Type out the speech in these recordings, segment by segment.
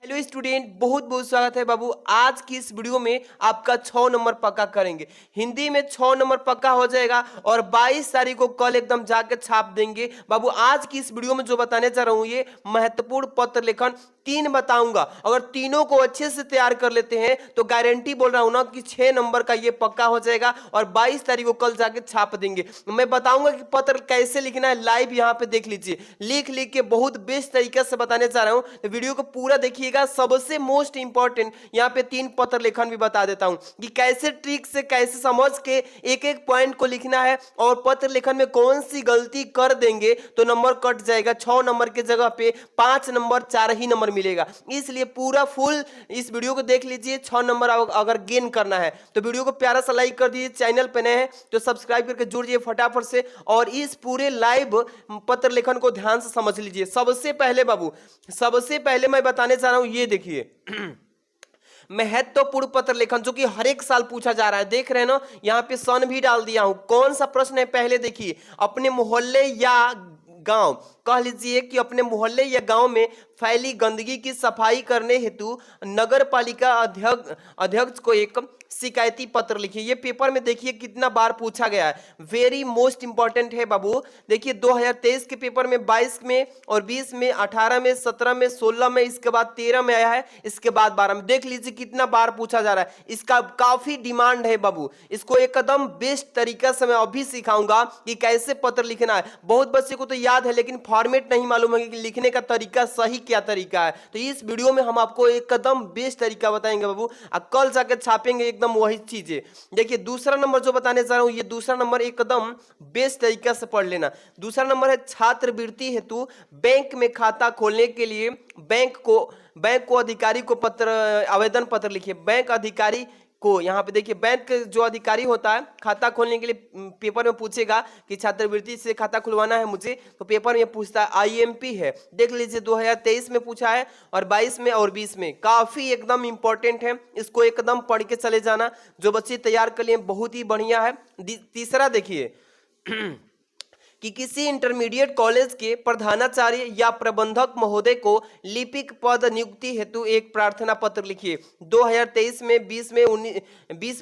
Hello student, बहुत बहुत स्वागत है बाबू। आज की इस वीडियो में आपका 6 नंबर पक्का करेंगे। हिंदी में 6 नंबर पक्का हो जाएगा और 22 तारीख को कल एकदम जाके छाप देंगे बाबू। आज की इस वीडियो में जो बताने जा रहा हूँ ये महत्वपूर्ण पत्र लेखन 3 बताऊंगा। अगर तीनों को अच्छे से तैयार कर लेते हैं तो गारंटी बोल रहा हूं ना कि 6 नंबर का ये पक्का हो जाएगा और 22 तारीख को कल जाके छाप देंगे। मैं बताऊंगा कि पत्र कैसे लिखना है, लाइव यहाँ पे देख लीजिए। लिख लिख के बहुत बेस्ट तरीके से बताने जा रहा हूँ, तो वीडियो को पूरा देखिएगा। सबसे मोस्ट इंपॉर्टेंट यहाँ पे 3 पत्र लेखन भी बता देता हूँ कि कैसे ट्रिक से कैसे समझ के एक एक पॉइंट को लिखना है और पत्र लेखन में कौन सी गलती कर देंगे तो नंबर कट जाएगा। 6 नंबर के जगह पे 5 नंबर 4 ही नंबर मिलेगा। इसलिए पूरा फुल इस वीडियो को देख लीजिए। 6 नंबर अगर गेन करना है तो वीडियो को प्यारा सा लाइक कर दीजिए। चैनल पे नए हैं तो सब्सक्राइब करके जुड़ जाइए फटाफट से और इस पूरे लाइव पत्र लेखन को ध्यान से समझ लीजिए। सबसे पहले बाबू, सबसे पहले मैं बताने जा रहा हूं, ये देखिए महत्वपूर्ण पत्र लेखन जो कि हर एक साल पूछा जा रहा है। देख रहे हैं ना, यहाँ पे सन भी डाल दिया हूं। कौन सा प्रश्न है पहले देखिए। अपने मोहल्ले या गांव, कह लीजिए कि अपने मोहल्ले या गांव में फैली गंदगी की सफाई करने हेतु नगर पालिका अध्यक्ष को एक शिकायती पत्र लिखिए। ये पेपर में देखिए कितना बार पूछा गया है। वेरी मोस्ट इंपॉर्टेंट है बाबू। देखिए 2023 के पेपर में 22 में और 20 में, 18 में, 17 में, 16 में, इसके बाद 13 में आया है, इसके बाद 12 में। देख लीजिए कितना बार पूछा जा रहा है। इसका काफी डिमांड है बाबू। इसको एकदम बेस्ट तरीका से मैं अभी सिखाऊंगा कि कैसे पत्र लिखना है। बहुत बच्चे को तो याद है लेकिन फॉर्मेट नहीं मालूम है कि लिखने का तरीका सही क्या तरीका है। तो इस वीडियो में हम आपको एकदम बेस्ट तरीका बताएंगे बाबू। कल जाकर छापेंगे एकदम वही चीजें। देखिए दूसरा नंबर जो बताने जा रहा हूं, ये दूसरा नंबर एकदम बेस्ट तरीका से पढ़ लेना। दूसरा नंबर है छात्रवृत्ति हेतु बैंक में खाता खोलने के लिए बैंक को अधिकारी को आवेदन पत्र लिखिए। बैंक अधिकारी को, यहाँ पे देखिए बैंक जो अधिकारी होता है खाता खोलने के लिए पेपर में पूछेगा कि छात्रवृत्ति से खाता खुलवाना है मुझे, तो पेपर में पूछता है आईएमपी है। देख लीजिए 2023 में पूछा है और 22 में और 20 में। काफी एकदम इंपॉर्टेंट है, इसको एकदम पढ़ के चले जाना। जो बच्चे तैयार कर लिए बहुत ही बढ़िया है। तीसरा देखिए कि किसी इंटरमीडिएट कॉलेज के प्रधानाचार्य या प्रबंधक महोदय को लिपिक पद नियुक्ति हेतु एक प्रार्थना पत्र लिखिए। 2023 में, 20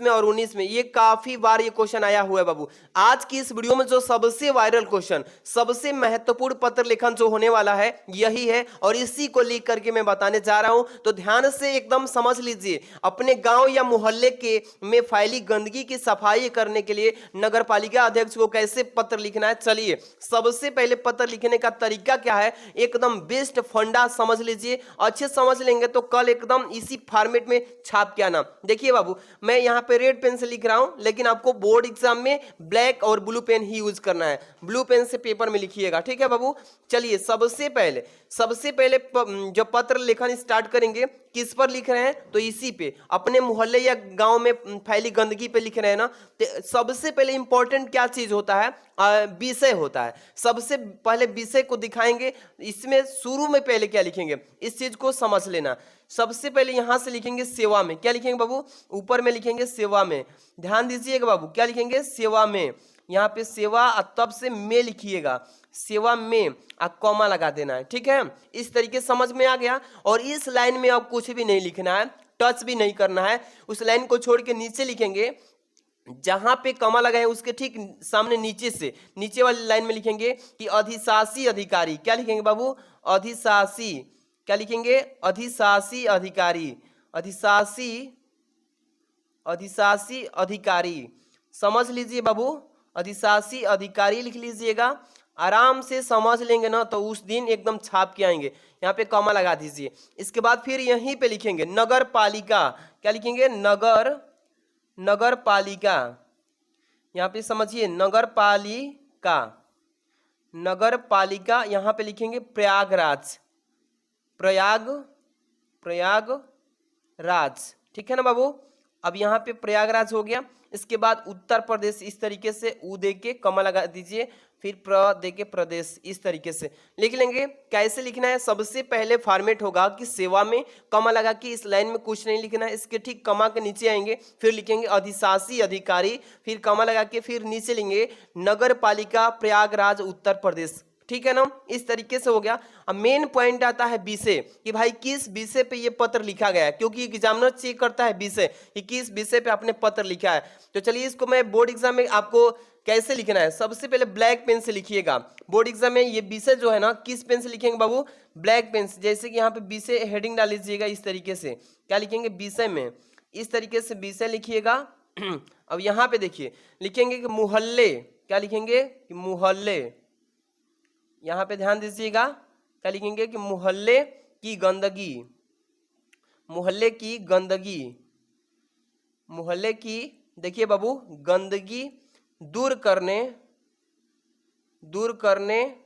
में और 19 में ये काफी बार ये क्वेश्चन आया हुआ है बाबू। आज की इस वीडियो में जो सबसे वायरल क्वेश्चन, सबसे महत्वपूर्ण पत्र लेखन जो होने वाला है यही है और इसी को लिख करके मैं बताने जा रहा हूं। तो ध्यान से एकदम समझ लीजिए। अपने गांव या मोहल्ले के में फैली गंदगी की सफाई करने के लिए नगर पालिका अध्यक्ष को कैसे पत्र लिखना है। चलिए सबसे पहले पत्र लिखने का तरीका क्या है, एकदम बेस्ट फंडा समझ लीजिए। अच्छे समझ लेंगे तो कल एकदम इसी फॉर्मेट में छाप के आना। देखिए बाबू, मैं यहाँ पे रेड पेन से लिख रहा हूं लेकिन आपको बोर्ड एग्जाम में ब्लैक और ब्लू पेन ही यूज करना है। ब्लू पेन से पेपर में लिखिएगा, ठीक है बाबू। चलिए सबसे पहले जो पत्र लेखन स्टार्ट करेंगे किस पर लिख रहे हैं, तो इसी पे अपने मोहल्ले या गांव में फैली गंदगी पे लिख रहे हैं ना। तो सबसे पहले इंपॉर्टेंट क्या चीज होता है, विषय होता है। सबसे पहले विषय को दिखाएंगे। इसमें शुरू में पहले क्या लिखेंगे इस चीज को समझ लेना। सबसे पहले यहां से लिखेंगे सेवा में। क्या लिखेंगे बाबू, ऊपर में लिखेंगे सेवा में। ध्यान दीजिएगा बाबू, क्या लिखेंगे सेवा में। यहाँ पे सेवा तब से में लिखिएगा, सेवा में कॉमा लगा देना है, ठीक है। इस तरीके समझ में आ गया। और इस लाइन में अब कुछ भी नहीं लिखना है, टच भी नहीं करना है। उस लाइन को छोड़ के नीचे लिखेंगे, जहां पे कॉमा लगा है उसके ठीक सामने नीचे से नीचे वाली लाइन में लिखेंगे कि अधिशासी अधिकारी। क्या लिखेंगे बाबू, अधिशासी। क्या लिखेंगे, अधिशासी अधिकारी। अधिशासी अधिकारी समझ लीजिए बाबू, अधिशासी अधिकारी लिख लीजिएगा। आराम से समझ लेंगे ना तो उस दिन एकदम छाप के आएंगे। यहाँ पे कॉमा लगा दीजिए। इसके बाद फिर यहीं पे लिखेंगे नगर पालिका। क्या लिखेंगे, नगर पालिका। यहाँ पे समझिए नगर पालिका। यहाँ पे लिखेंगे प्रयागराज, प्रयागराज, ठीक है ना बाबू। अब यहाँ पे प्रयागराज हो गया। इसके बाद उत्तर प्रदेश, इस तरीके से ऊ दे के कमा लगा दीजिए, फिर प्र दे के प्रदेश, इस तरीके से लिख लेंगे। कैसे लिखना है, सबसे पहले फॉर्मेट होगा कि सेवा में कमा लगा के इस लाइन में कुछ नहीं लिखना है, इसके ठीक कमा के नीचे आएंगे, फिर लिखेंगे अधिशासी अधिकारी, फिर कमा लगा के फिर नीचे लेंगे नगर पालिका प्रयागराज उत्तर प्रदेश। ठीक है ना, इस तरीके से हो गया। अब मेन पॉइंट आता है विषय कि भाई किस विषय पे ये पत्र लिखा गया है, क्योंकि एग्जामिनर चेक करता है विषय कि किस विषय पे आपने पत्र लिखा है। तो चलिए इसको मैं बोर्ड एग्जाम में आपको कैसे लिखना है, सबसे पहले ब्लैक पेन से लिखिएगा। बोर्ड एग्जाम में ये विषय जो है ना किस पेन से लिखेंगे बाबू, ब्लैक पेन से। जैसे कि यहाँ पे विषय हेडिंग डाल लीजिएगा इस तरीके से, क्या लिखेंगे विषय में, इस तरीके से विषय लिखिएगा। अब यहाँ पे देखिए लिखेंगे कि मुहल्ले, क्या लिखेंगे कि मुहल्ले, यहाँ पे ध्यान दीजिएगा, क्या लिखेंगे कि मुहल्ले की गंदगी, मुहल्ले की गंदगी, मुहल्ले की, देखिए बाबू गंदगी दूर करने, दूर करने,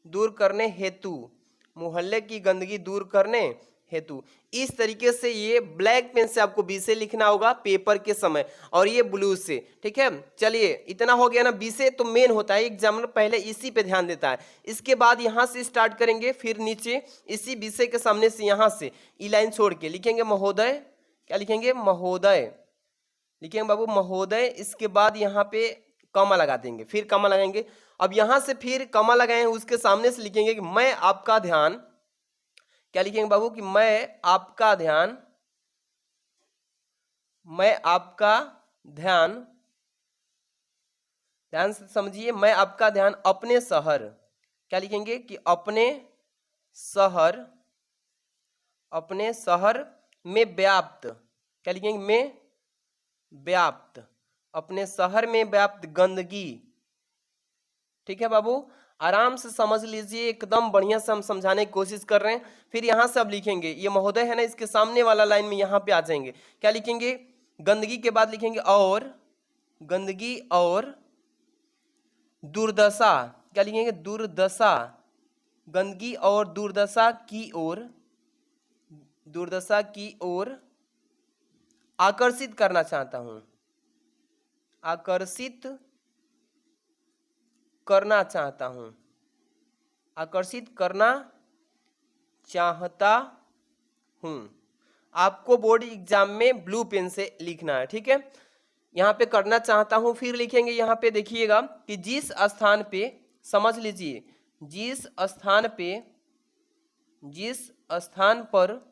दूर करने हेतु, मुहल्ले की गंदगी दूर करने हेतु। इस तरीके से ये ब्लैक पेन से आपको विषय लिखना होगा पेपर के समय, और ये ब्लू से, ठीक है। चलिए इतना हो गया ना, विषय तो मेन होता है, एग्जामिनर पहले इसी पे ध्यान देता है। इसके बाद यहाँ से स्टार्ट करेंगे, फिर नीचे इसी विषय के सामने से यहाँ से ई लाइन छोड़ के लिखेंगे महोदय, क्या लिखेंगे महोदय, लिखेंगे बाबू महोदय। इसके बाद यहाँ पे कॉमा लगा देंगे, फिर कॉमा लगाएंगे। अब यहाँ से फिर कॉमा लगाए हैं, उसके सामने से लिखेंगे कि मैं आपका ध्यान, क्या लिखेंगे बाबू कि मैं आपका ध्यान, मैं आपका ध्यान, ध्यान से समझिए, मैं आपका ध्यान अपने शहर, क्या लिखेंगे कि अपने शहर, अपने शहर में व्याप्त, क्या लिखेंगे में व्याप्त, अपने शहर में व्याप्त गंदगी, ठीक है बाबू। आराम से समझ लीजिए, एकदम बढ़िया से हम समझाने की कोशिश कर रहे हैं। फिर यहाँ से अब लिखेंगे, ये महोदय है ना, इसके सामने वाला लाइन में यहाँ पे आ जाएंगे, क्या लिखेंगे गंदगी के बाद लिखेंगे और, गंदगी और दुर्दशा, क्या लिखेंगे दुर्दशा, गंदगी और दुर्दशा की ओर, दुर्दशा की ओर आकर्षित करना चाहता हूं, आकर्षित करना चाहता हूं, आकर्षित करना चाहता हूं। आपको बोर्ड एग्जाम में ब्लू पेन से लिखना है, ठीक है। यहाँ पे करना चाहता हूं, फिर लिखेंगे यहाँ पे देखिएगा कि जिस स्थान पे, समझ लीजिए जिस स्थान पे, जिस स्थान पर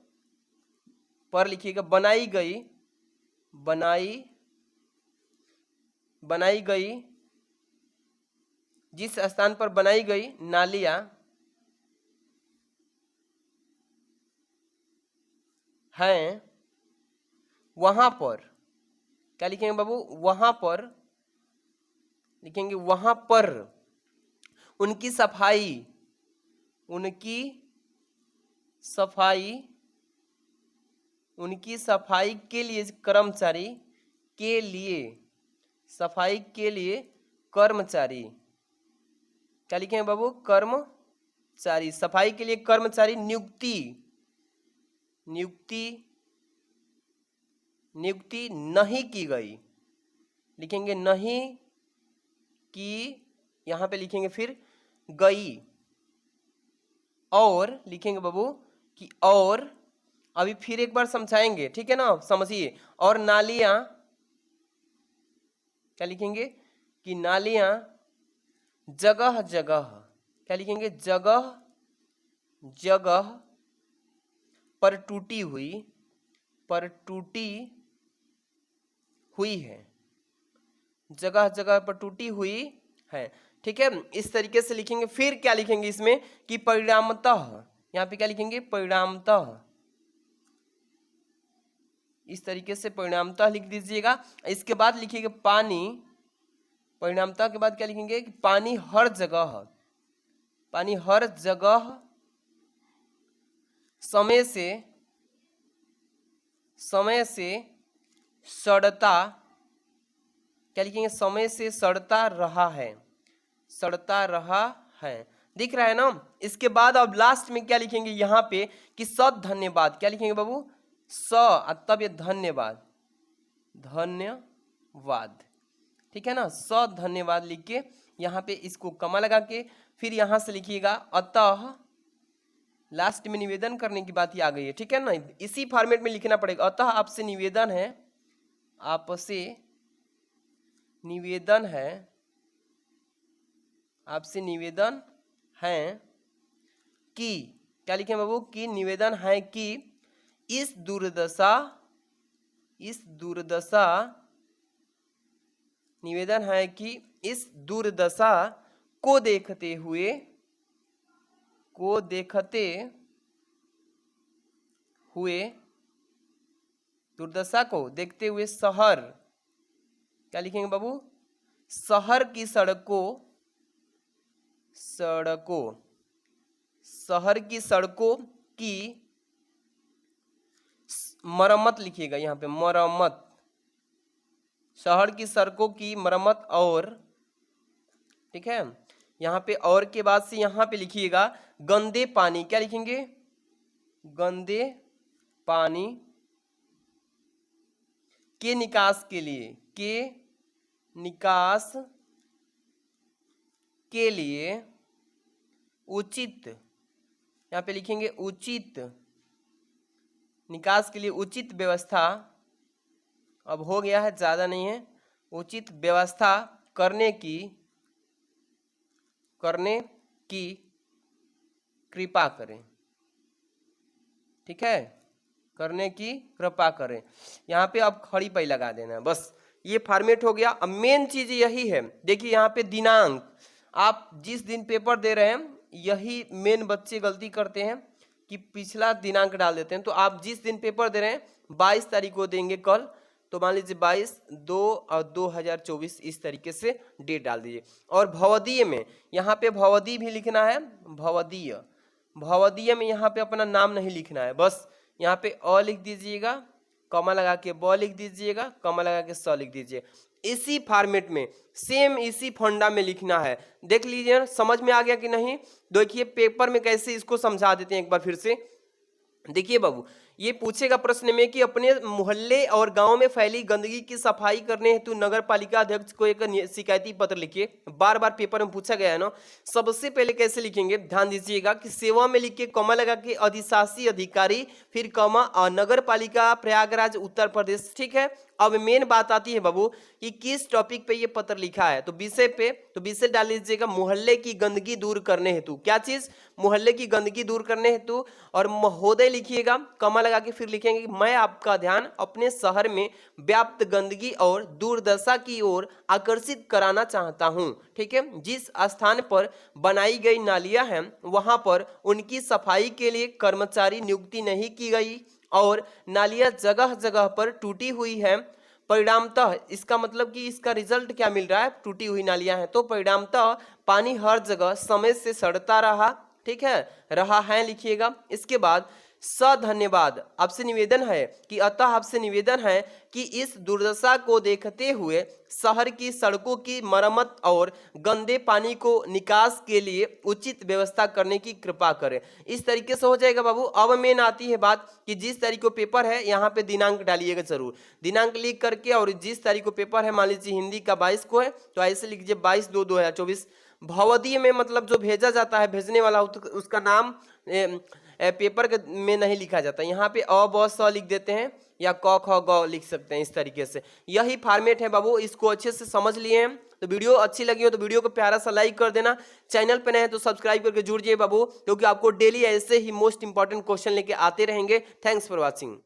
लिखिएगा बनाई गई, बनाई गई, जिस स्थान पर बनाई गई नालियां हैं वहां पर, क्या लिखेंगे बाबू वहां पर, लिखेंगे वहां पर उनकी सफाई, उनकी सफाई, उनकी सफाई के लिए कर्मचारी, के लिए सफाई के लिए कर्मचारी, क्या लिखेंगे बाबू कर्मचारी, सफाई के लिए कर्मचारी नियुक्ति, नियुक्ति, नियुक्ति नहीं की गई, लिखेंगे नहीं की, यहां पे लिखेंगे फिर गई, और लिखेंगे बाबू कि और, अभी फिर एक बार समझाएंगे, ठीक है ना, समझिए। और नालियां, क्या लिखेंगे कि नालियां जगह जगह, क्या लिखेंगे जगह जगह पर टूटी हुई, पर टूटी हुई है, जगह जगह पर टूटी हुई है, ठीक है। इस तरीके से लिखेंगे। फिर क्या लिखेंगे इसमें कि परिणामतः, यहाँ पे क्या लिखेंगे परिणामतः, इस तरीके से परिणामतः लिख दीजिएगा। इसके बाद लिखिएगा पानी, परिणामतः के बाद क्या लिखेंगे कि पानी हर जगह, पानी हर जगह समय से सड़ता, क्या लिखेंगे समय से सड़ता रहा है, सड़ता रहा है, दिख रहा है ना। इसके बाद अब लास्ट में क्या लिखेंगे यहाँ पे कि सद धन्यवाद, क्या लिखेंगे बाबू तब ये धन्यवाद, धन्यवाद, ठीक है ना, सद धन्यवाद लिख के यहाँ पे इसको कमा लगा के फिर यहाँ से लिखिएगा अतः, लास्ट में निवेदन करने की बात ही आ गई है, ठीक है ना, इसी फॉर्मेट में लिखना पड़ेगा। अतः आपसे निवेदन है, आपसे निवेदन है, आपसे निवेदन है कि, क्या लिखे बाबू, कि निवेदन है कि इस दुर्दशा निवेदन है कि इस दुर्दशा को देखते हुए दुर्दशा को देखते हुए शहर, क्या लिखेंगे बाबू, शहर की सड़कों की मरम्मत लिखिएगा, यहाँ पे मरम्मत, शहर की सड़कों की मरम्मत और, ठीक है, यहाँ पे और के बाद से यहाँ पे लिखिएगा गंदे पानी, क्या लिखेंगे, गंदे पानी के निकास के लिए उचित, यहाँ पे लिखेंगे उचित, निकास के लिए उचित व्यवस्था, अब हो गया है, ज़्यादा नहीं है, उचित व्यवस्था करने की कृपा करें, ठीक है, करने की कृपा करें। यहाँ पे अब खड़ी पाई लगा देना है, बस ये फॉर्मेट हो गया। अब मेन चीज यही है, देखिए यहाँ पे दिनांक, आप जिस दिन पेपर दे रहे हैं, यही मेन बच्चे गलती करते हैं कि पिछला दिनांक डाल देते हैं। तो आप जिस दिन पेपर दे रहे हैं 22 तारीख को देंगे कल, तो मान लीजिए 22/2/2024 इस तरीके से डेट डाल दीजिए। और भवदीय में यहाँ पे भवदीय भी लिखना है, भवदीय में यहाँ पे अपना नाम नहीं लिखना है, बस यहाँ पे अ लिख दीजिएगा, कॉमा लगा के ब लिख दीजिएगा, कॉमा लगा के स लिख दीजिए। इसी फॉर्मेट में सेम इसी फंडा में लिखना है। देख लीजिए समझ में आ गया कि नहीं। देखिए पेपर में कैसे इसको समझा देते हैं एक बार फिर से। देखिए बाबू, ये पूछेगा प्रश्न में कि अपने मोहल्ले और गांव में फैली गंदगी की सफाई करने हेतु नगर पालिका अध्यक्ष को एक शिकायती पत्र लिखिए। बार बार पेपर में पूछा गया है ना। सबसे पहले कैसे लिखेंगे, ध्यान दीजिएगा कि सेवा में लिख के कॉमा लगा के अधिशासी अधिकारी, फिर कॉमा नगर पालिका प्रयागराज उत्तर प्रदेश, ठीक है। अब मेन बात आती है बाबू कि किस टॉपिक पे ये पत्र लिखा है, तो विषय पे, तो विषय डाल लीजिएगा मोहल्ले की गंदगी दूर करने हेतु। क्या चीज, मोहल्ले की गंदगी दूर करने हेतु। और महोदय लिखिएगा, कमा लगा के फिर लिखेंगे कि मैं आपका ध्यान अपने शहर में व्याप्त गंदगी और दुर्दशा की ओर आकर्षित कराना चाहता हूं, ठीक है। जिस स्थान पर बनाई गई नालियां हैं वहां पर उनकी सफाई के लिए कर्मचारी नियुक्ति नहीं की गई और नालियां जगह जगह पर टूटी हुई है। परिणामतः, इसका मतलब कि इसका रिजल्ट क्या मिल रहा है, टूटी हुई नालियां हैं, तो परिणामतः पानी हर जगह समय से सड़ता रहा, ठीक है, रहा है लिखिएगा। इसके बाद धन्यवाद, आपसे निवेदन है कि अतः आपसे निवेदन है कि इस दुर्दशा को देखते हुए शहर की सड़कों की मरम्मत और गंदे पानी को निकास के लिए उचित व्यवस्था करने की कृपा करें। इस तरीके से हो जाएगा बाबू। अब मेन आती है बात कि जिस तारीख को पेपर है यहाँ पे दिनांक डालिएगा जरूर, दिनांक लिख करके, और जिस तारीख को पेपर है मान लीजिए हिंदी का 22 को है तो ऐसे लिख लीजिए 22/2/2024। भवदीय में मतलब जो भेजा जाता है, भेजने वाला उसका नाम पेपर में नहीं लिखा जाता, यहाँ पे अ ब स लिख देते हैं या क ख ग लिख सकते हैं। इस तरीके से यही फॉर्मेट है बाबू, इसको अच्छे से समझ लिए हैं। तो वीडियो अच्छी लगी हो तो वीडियो को प्यारा सा लाइक कर देना, चैनल पे नए हैं तो सब्सक्राइब करके जुड़ जाइए बाबू, क्योंकि आपको डेली ऐसे ही मोस्ट इंपॉर्टेंट क्वेश्चन लेके आते रहेंगे। Thanks for watching.